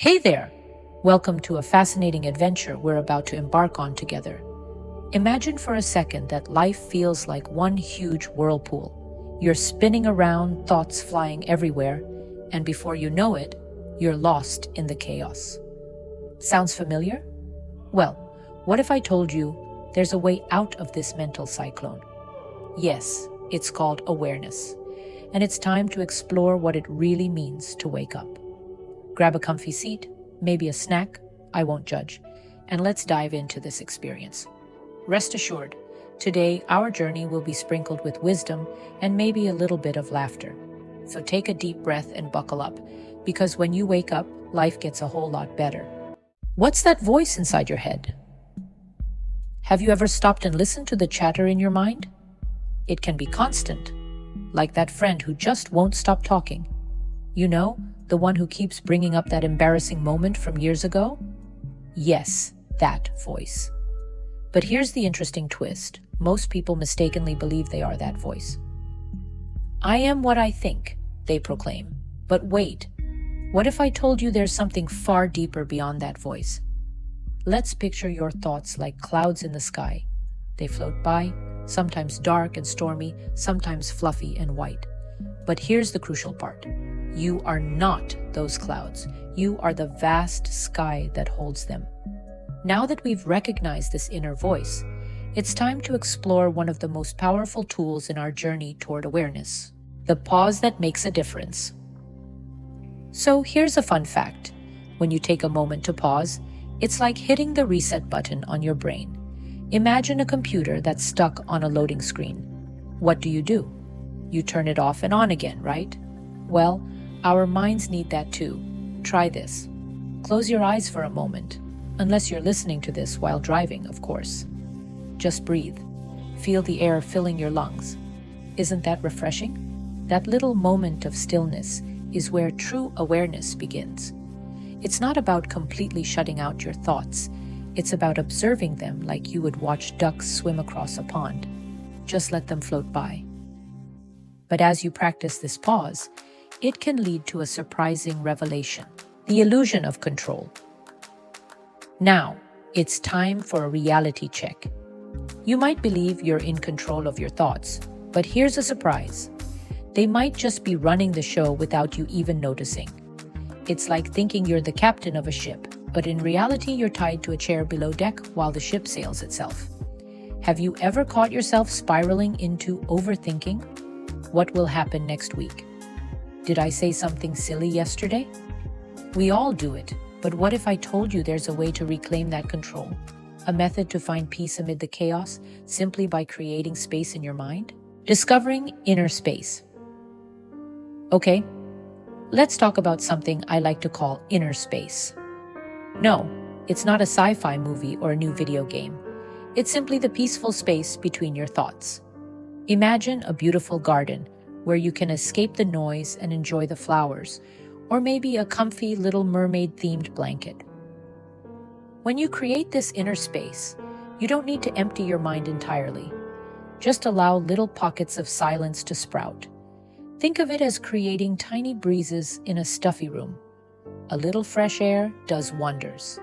Hey there! Welcome to a fascinating adventure we're about to embark on together. Imagine for a second that life feels like one huge whirlpool. You're spinning around, thoughts flying everywhere, and before you know it, you're lost in the chaos. Sounds familiar? Well, what if I told you there's a way out of this mental cyclone? Yes, it's called awareness, and it's time to explore what it really means to wake up. Grab a comfy seat, maybe a snack, I won't judge, and let's dive into this experience. Rest assured, today our journey will be sprinkled with wisdom and maybe a little bit of laughter. So take a deep breath and buckle up, because when you wake up, life gets a whole lot better. What's that voice inside your head? Have you ever stopped and listened to the chatter in your mind? It can be constant, like that friend who just won't stop talking. You know, the one who keeps bringing up that embarrassing moment from years ago? Yes, that voice. But here's the interesting twist. Most people mistakenly believe they are that voice. I am what I think, they proclaim. But wait, what if I told you there's something far deeper beyond that voice? Let's picture your thoughts like clouds in the sky. They float by, sometimes dark and stormy, sometimes fluffy and white. But here's the crucial part. You are not those clouds. You are the vast sky that holds them. Now that we've recognized this inner voice, it's time to explore one of the most powerful tools in our journey toward awareness, the pause that makes a difference. So here's a fun fact. When you take a moment to pause, it's like hitting the reset button on your brain. Imagine a computer that's stuck on a loading screen. What do? You turn it off and on again, right? Well, our minds need that too. Try this. Close your eyes for a moment, unless you're listening to this while driving, of course. Just breathe. Feel the air filling your lungs. Isn't that refreshing? That little moment of stillness is where true awareness begins. It's not about completely shutting out your thoughts. It's about observing them like you would watch ducks swim across a pond. Just let them float by. But as you practice this pause, it can lead to a surprising revelation, the illusion of control. Now, it's time for a reality check. You might believe you're in control of your thoughts, but here's a surprise. They might just be running the show without you even noticing. It's like thinking you're the captain of a ship, but in reality you're tied to a chair below deck while the ship sails itself. Have you ever caught yourself spiraling into overthinking? What will happen next week? Did I say something silly yesterday? We all do it, but what if I told you there's a way to reclaim that control? A method to find peace amid the chaos simply by creating space in your mind? Discovering inner space. Okay, let's talk about something I like to call inner space. No, it's not a sci-fi movie or a new video game. It's simply the peaceful space between your thoughts. Imagine a beautiful garden where you can escape the noise and enjoy the flowers, or maybe a comfy Little Mermaid-themed blanket. When you create this inner space, you don't need to empty your mind entirely. Just allow little pockets of silence to sprout. Think of it as creating tiny breezes in a stuffy room. A little fresh air does wonders.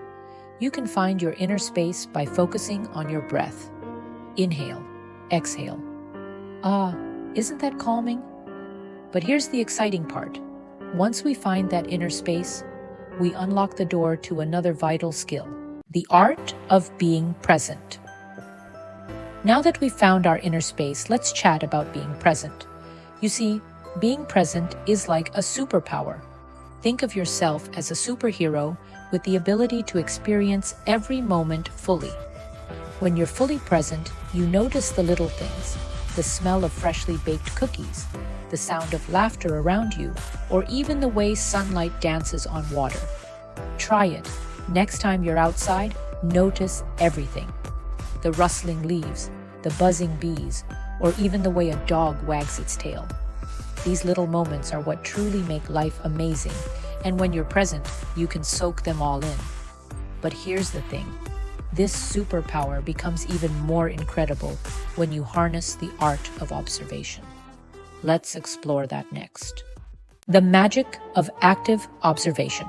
You can find your inner space by focusing on your breath. Inhale, exhale. Isn't that calming? But here's the exciting part. Once we find that inner space, we unlock the door to another vital skill, the art of being present. Now that we've found our inner space, let's chat about being present. You see, being present is like a superpower. Think of yourself as a superhero with the ability to experience every moment fully. When you're fully present, you notice the little things. The smell of freshly baked cookies, the sound of laughter around you, or even the way sunlight dances on water. Try it. Next time you're outside, notice everything. The rustling leaves, the buzzing bees, or even the way a dog wags its tail. These little moments are what truly make life amazing, and when you're present, you can soak them all in. But here's the thing. This superpower becomes even more incredible when you harness the art of observation. Let's explore that next. The magic of active observation.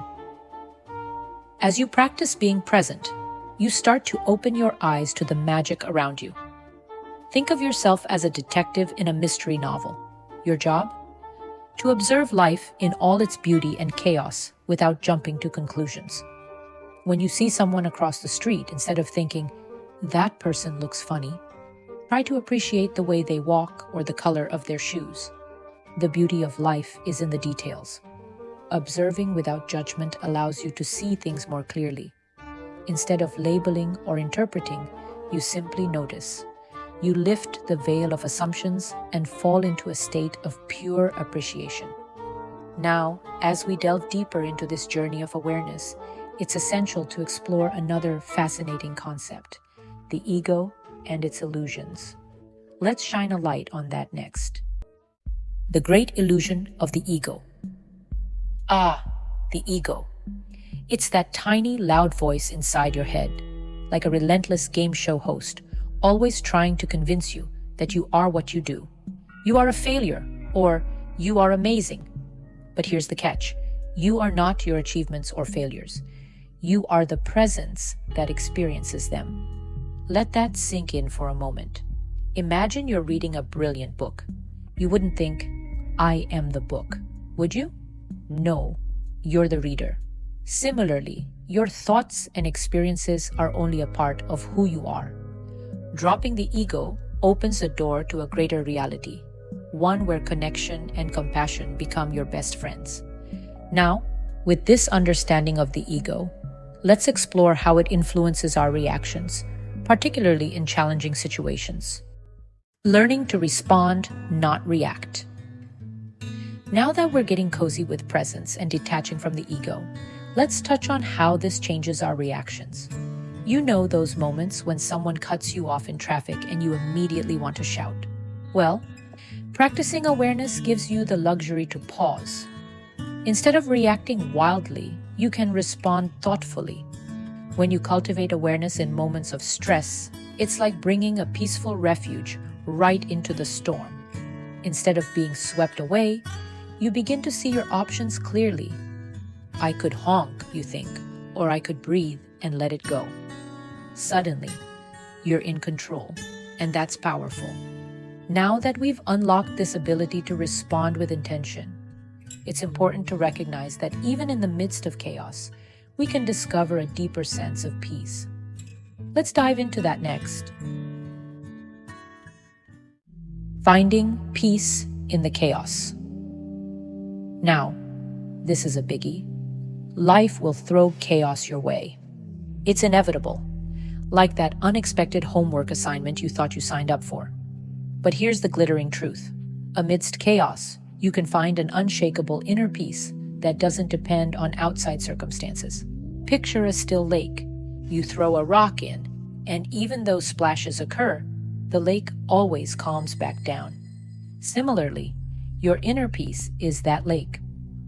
As you practice being present, you start to open your eyes to the magic around you. Think of yourself as a detective in a mystery novel. Your job? To observe life in all its beauty and chaos without jumping to conclusions. When you see someone across the street, instead of thinking, that person looks funny, try to appreciate the way they walk or the color of their shoes. The beauty of life is in the details. Observing without judgment allows you to see things more clearly. Instead of labeling or interpreting, you simply notice. You lift the veil of assumptions and fall into a state of pure appreciation. Now, as we delve deeper into this journey of awareness, it's essential to explore another fascinating concept, the ego and its illusions. Let's shine a light on that next. The great illusion of the ego. Ah, the ego. It's that tiny, loud voice inside your head, like a relentless game show host, always trying to convince you that you are what you do. You are a failure, or you are amazing. But here's the catch. You are not your achievements or failures. You are the presence that experiences them. Let that sink in for a moment. Imagine you're reading a brilliant book. You wouldn't think, I am the book, would you? No, you're the reader. Similarly, your thoughts and experiences are only a part of who you are. Dropping the ego opens the door to a greater reality, one where connection and compassion become your best friends. Now, with this understanding of the ego, let's explore how it influences our reactions, particularly in challenging situations. Learning to respond, not react. Now that we're getting cozy with presence and detaching from the ego, let's touch on how this changes our reactions. You know those moments when someone cuts you off in traffic and you immediately want to shout. Well, practicing awareness gives you the luxury to pause. Instead of reacting wildly, you can respond thoughtfully. When you cultivate awareness in moments of stress, it's like bringing a peaceful refuge right into the storm. Instead of being swept away, you begin to see your options clearly. I could honk, you think, or I could breathe and let it go. Suddenly, you're in control, and that's powerful. Now that we've unlocked this ability to respond with intention, it's important to recognize that even in the midst of chaos, we can discover a deeper sense of peace. Let's dive into that next. Finding peace in the chaos. Now, this is a biggie. Life will throw chaos your way. It's inevitable, like that unexpected homework assignment you thought you signed up for. But here's the glittering truth. Amidst chaos, you can find an unshakable inner peace that doesn't depend on outside circumstances. Picture a still lake. You throw a rock in, and even though splashes occur, the lake always calms back down. Similarly, your inner peace is that lake.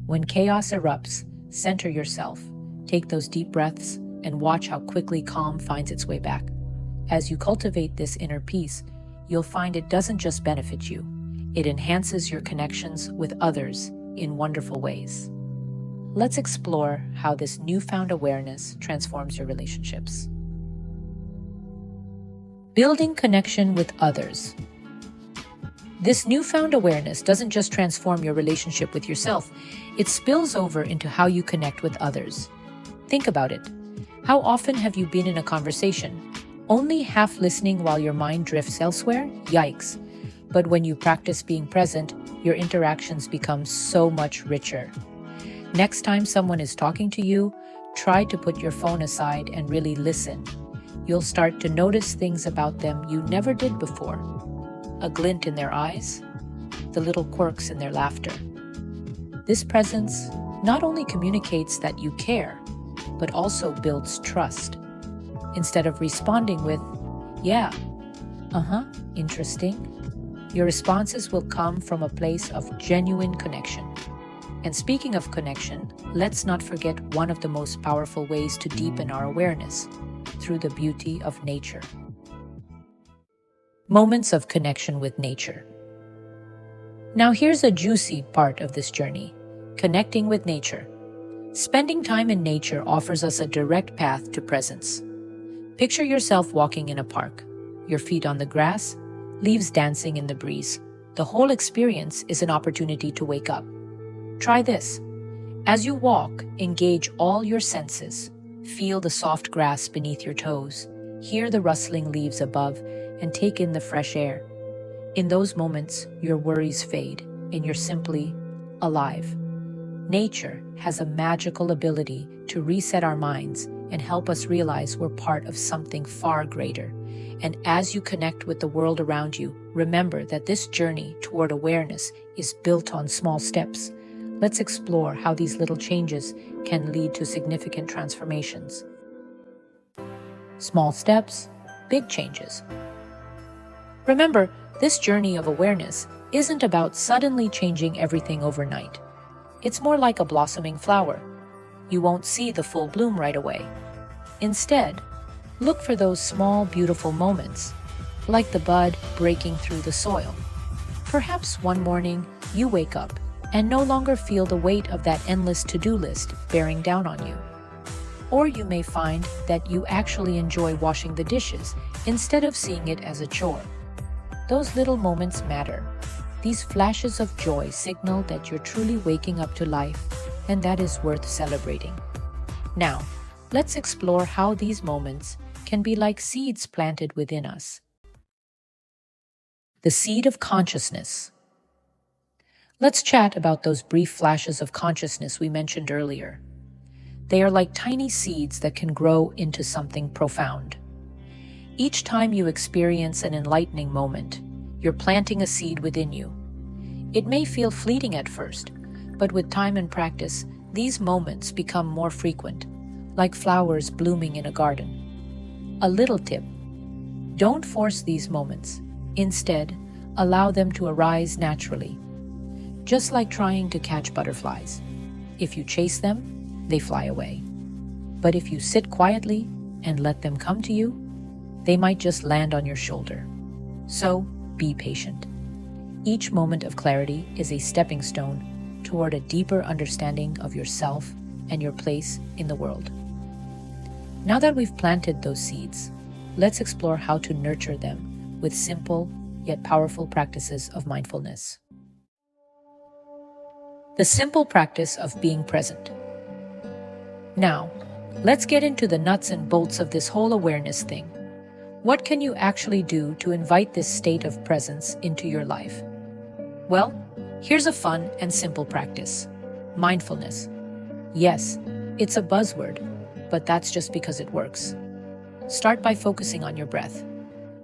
When chaos erupts, center yourself, take those deep breaths, and watch how quickly calm finds its way back. As you cultivate this inner peace, you'll find it doesn't just benefit you, it enhances your connections with others in wonderful ways. Let's explore how this newfound awareness transforms your relationships. Building connection with others. This newfound awareness doesn't just transform your relationship with yourself, it spills over into how you connect with others. Think about it. How often have you been in a conversation, only half listening while your mind drifts elsewhere? Yikes. But when you practice being present, your interactions become so much richer. Next time someone is talking to you, try to put your phone aside and really listen. You'll start to notice things about them you never did before. A glint in their eyes, the little quirks in their laughter. This presence not only communicates that you care, but also builds trust. Instead of responding with, yeah, interesting, your responses will come from a place of genuine connection. And speaking of connection, let's not forget one of the most powerful ways to deepen our awareness, through the beauty of nature. Moments of connection with nature. Now here's a juicy part of this journey, connecting with nature. Spending time in nature offers us a direct path to presence. Picture yourself walking in a park, your feet on the grass, leaves dancing in the breeze. The whole experience is an opportunity to wake up. Try this. As you walk, engage all your senses. Feel the soft grass beneath your toes, hear the rustling leaves above, and take in the fresh air. In those moments, your worries fade, and you're simply alive. Nature has a magical ability to reset our minds and help us realize we're part of something far greater. And as you connect with the world around you, remember that this journey toward awareness is built on small steps. Let's explore how these little changes can lead to significant transformations. Small steps, big changes. Remember, this journey of awareness isn't about suddenly changing everything overnight. It's more like a blossoming flower. You won't see the full bloom right away. Instead, look for those small, beautiful moments, like the bud breaking through the soil. Perhaps one morning you wake up and no longer feel the weight of that endless to-do list bearing down on you. Or you may find that you actually enjoy washing the dishes instead of seeing it as a chore. Those little moments matter. These flashes of joy signal that you're truly waking up to life, and that is worth celebrating. Now, let's explore how these moments can be like seeds planted within us. The seed of consciousness. Let's chat about those brief flashes of consciousness we mentioned earlier. They are like tiny seeds that can grow into something profound. Each time you experience an enlightening moment, you're planting a seed within you. It may feel fleeting at first, but with time and practice, these moments become more frequent, like flowers blooming in a garden. A little tip: don't force these moments. Instead, allow them to arise naturally. Just like trying to catch butterflies. If you chase them, they fly away. But if you sit quietly and let them come to you, they might just land on your shoulder. So, be patient. Each moment of clarity is a stepping stone toward a deeper understanding of yourself and your place in the world. Now that we've planted those seeds, let's explore how to nurture them with simple yet powerful practices of mindfulness. The simple practice of being present. Now, let's get into the nuts and bolts of this whole awareness thing. What can you actually do to invite this state of presence into your life? Well, here's a fun and simple practice. Mindfulness. Yes, it's a buzzword, but that's just because it works. Start by focusing on your breath.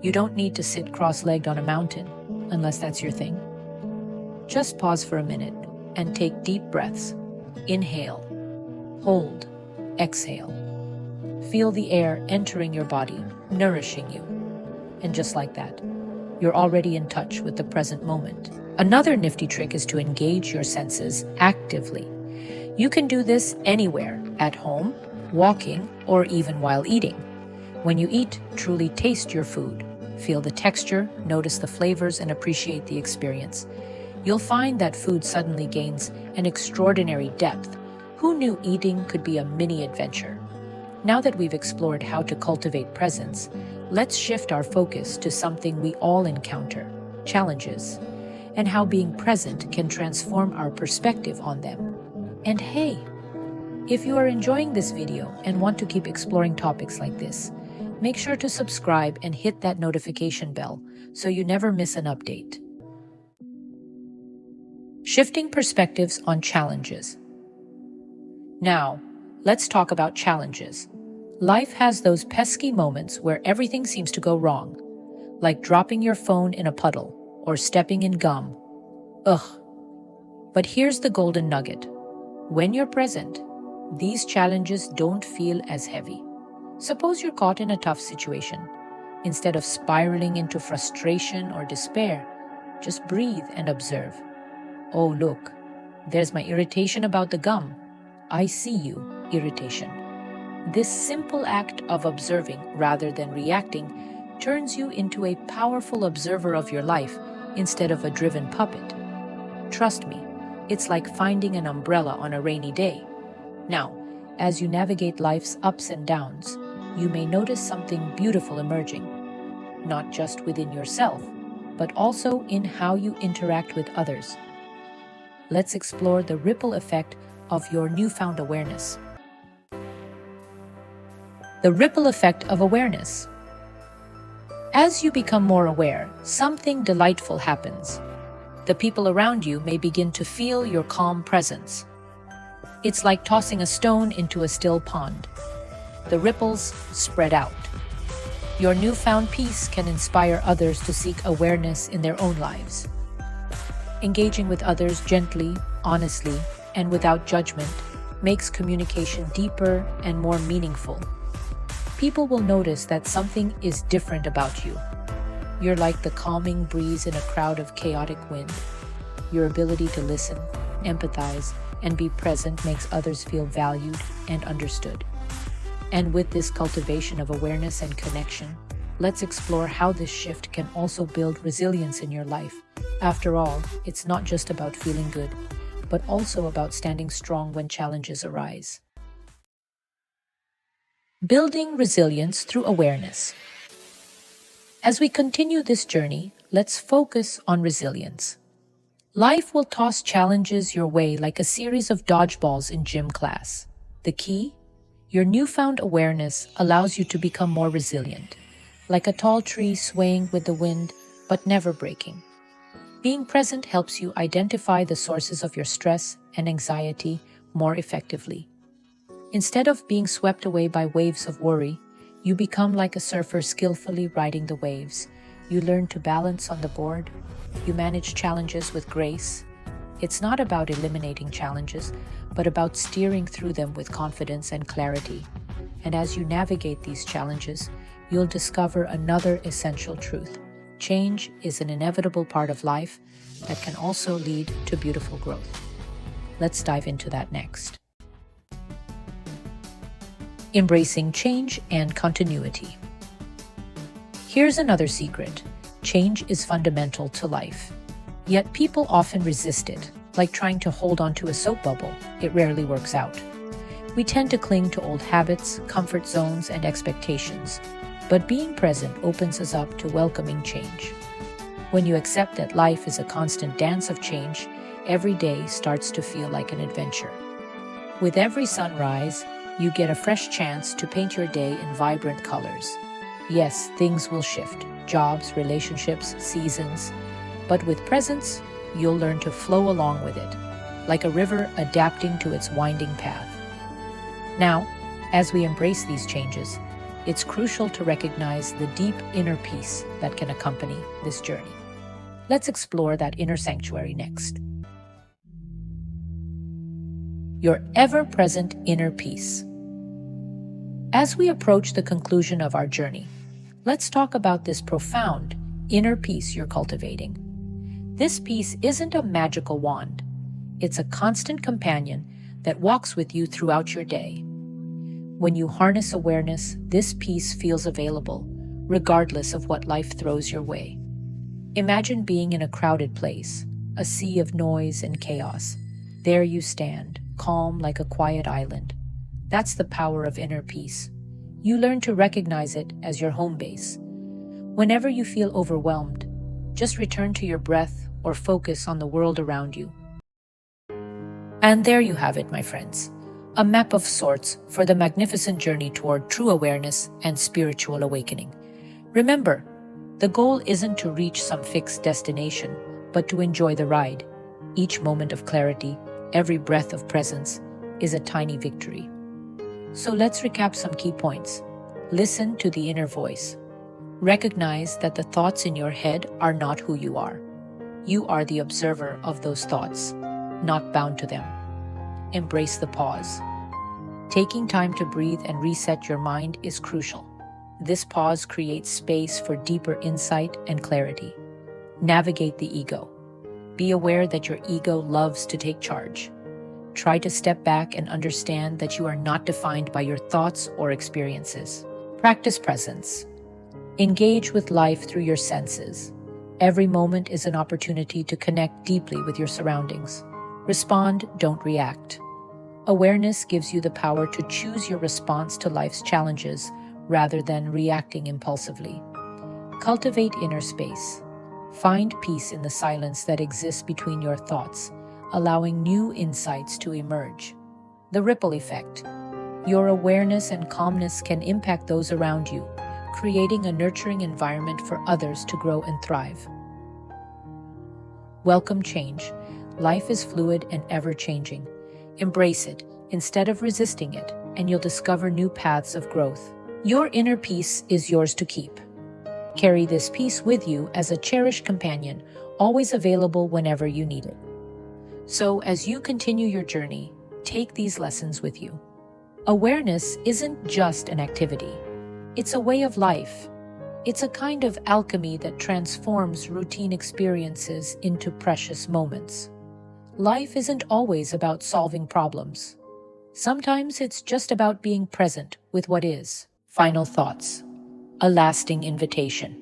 You don't need to sit cross-legged on a mountain, unless that's your thing. Just pause for a minute and take deep breaths. Inhale, hold, exhale. Feel the air entering your body, nourishing you. And just like that, you're already in touch with the present moment. Another nifty trick is to engage your senses actively. You can do this anywhere, at home, walking, or even while eating. When you eat, truly taste your food. Feel the texture, notice the flavors, and appreciate the experience. You'll find that food suddenly gains an extraordinary depth. Who knew eating could be a mini adventure? Now that we've explored how to cultivate presence, let's shift our focus to something we all encounter: challenges, and how being present can transform our perspective on them. And hey, if you are enjoying this video and want to keep exploring topics like this, make sure to subscribe and hit that notification bell so you never miss an update. Shifting perspectives on challenges. Now, let's talk about challenges. Life has those pesky moments where everything seems to go wrong, like dropping your phone in a puddle or stepping in gum. Ugh. But here's the golden nugget. When you're present, these challenges don't feel as heavy. Suppose you're caught in a tough situation. Instead of spiraling into frustration or despair, just breathe and observe. Oh, look, there's my irritation about the gum. I see you, irritation. This simple act of observing rather than reacting turns you into a powerful observer of your life instead of a driven puppet. Trust me, it's like finding an umbrella on a rainy day. Now, as you navigate life's ups and downs, you may notice something beautiful emerging, not just within yourself, but also in how you interact with others. Let's explore the ripple effect of your newfound awareness. The ripple effect of awareness. As you become more aware, something delightful happens. The people around you may begin to feel your calm presence. It's like tossing a stone into a still pond. The ripples spread out. Your newfound peace can inspire others to seek awareness in their own lives. Engaging with others gently, honestly, and without judgment makes communication deeper and more meaningful. People will notice that something is different about you. You're like the calming breeze in a crowd of chaotic wind. Your ability to listen, empathize, and be present makes others feel valued and understood. And with this cultivation of awareness and connection, let's explore how this shift can also build resilience in your life. After all, it's not just about feeling good, but also about standing strong when challenges arise. Building resilience through awareness. As we continue this journey, let's focus on resilience. Life will toss challenges your way like a series of dodgeballs in gym class. The key? Your newfound awareness allows you to become more resilient, like a tall tree swaying with the wind but never breaking. Being present helps you identify the sources of your stress and anxiety more effectively. Instead of being swept away by waves of worry, you become like a surfer skillfully riding the waves. You learn to balance on the board. You manage challenges with grace. It's not about eliminating challenges, but about steering through them with confidence and clarity. And as you navigate these challenges, you'll discover another essential truth. Change is an inevitable part of life that can also lead to beautiful growth. Let's dive into that next. Embracing change and continuity. Here's another secret. Change is fundamental to life. Yet people often resist it, like trying to hold onto a soap bubble. It rarely works out. We tend to cling to old habits, comfort zones, and expectations. But being present opens us up to welcoming change. When you accept that life is a constant dance of change, every day starts to feel like an adventure. With every sunrise, you get a fresh chance to paint your day in vibrant colors. Yes, things will shift, jobs, relationships, seasons. But with presence, you'll learn to flow along with it, like a river adapting to its winding path. Now, as we embrace these changes, it's crucial to recognize the deep inner peace that can accompany this journey. Let's explore that inner sanctuary next. Your ever-present inner peace. As we approach the conclusion of our journey, let's talk about this profound inner peace you're cultivating. This peace isn't a magical wand. It's a constant companion that walks with you throughout your day. When you harness awareness, this peace feels available, regardless of what life throws your way. Imagine being in a crowded place, a sea of noise and chaos. There you stand, calm like a quiet island. That's the power of inner peace. You learn to recognize it as your home base. Whenever you feel overwhelmed, just return to your breath or focus on the world around you. And there you have it, my friends. A map of sorts for the magnificent journey toward true awareness and spiritual awakening. Remember, the goal isn't to reach some fixed destination, but to enjoy the ride. Each moment of clarity, every breath of presence, is a tiny victory. So let's recap some key points. Listen to the inner voice. Recognize that the thoughts in your head are not who you are. You are the observer of those thoughts, not bound to them. Embrace the pause. Taking time to breathe and reset your mind is crucial. This pause creates space for deeper insight and clarity. Navigate the ego. Be aware that your ego loves to take charge. Try to step back and understand that you are not defined by your thoughts or experiences. Practice presence. Engage with life through your senses. Every moment is an opportunity to connect deeply with your surroundings. Respond, don't react. Awareness gives you the power to choose your response to life's challenges rather than reacting impulsively. Cultivate inner space. Find peace in the silence that exists between your thoughts, allowing new insights to emerge. The ripple effect. Your awareness and calmness can impact those around you, creating a nurturing environment for others to grow and thrive. Welcome change. Life is fluid and ever-changing. Embrace it instead of resisting it, and you'll discover new paths of growth. Your inner peace is yours to keep. Carry this peace with you as a cherished companion, always available whenever you need it. So, as you continue your journey, take these lessons with you. Awareness isn't just an activity. It's a way of life. It's a kind of alchemy that transforms routine experiences into precious moments. Life isn't always about solving problems. Sometimes it's just about being present with what is. Final thoughts. A lasting invitation.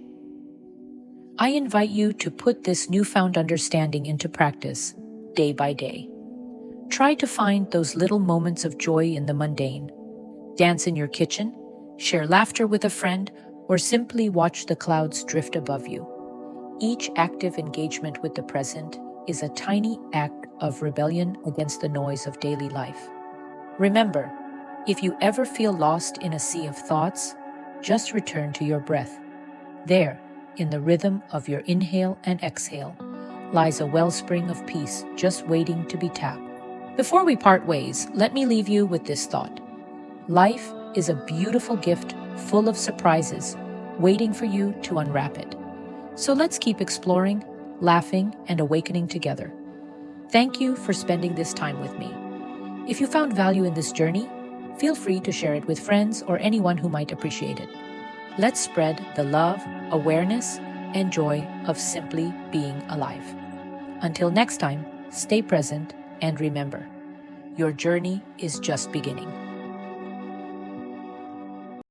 I invite you to put this newfound understanding into practice, day by day. Try to find those little moments of joy in the mundane. Dance in your kitchen, share laughter with a friend, or simply watch the clouds drift above you. Each active engagement with the present is a tiny act of rebellion against the noise of daily life. Remember, if you ever feel lost in a sea of thoughts, just return to your breath. There, in the rhythm of your inhale and exhale, lies a wellspring of peace just waiting to be tapped. Before we part ways, let me leave you with this thought. Life is a beautiful gift full of surprises, waiting for you to unwrap it. So let's keep exploring, laughing, and awakening together. Thank you for spending this time with me. If you found value in this journey, feel free to share it with friends or anyone who might appreciate it. Let's spread the love, awareness, and joy of simply being alive. Until next time, stay present and remember, your journey is just beginning.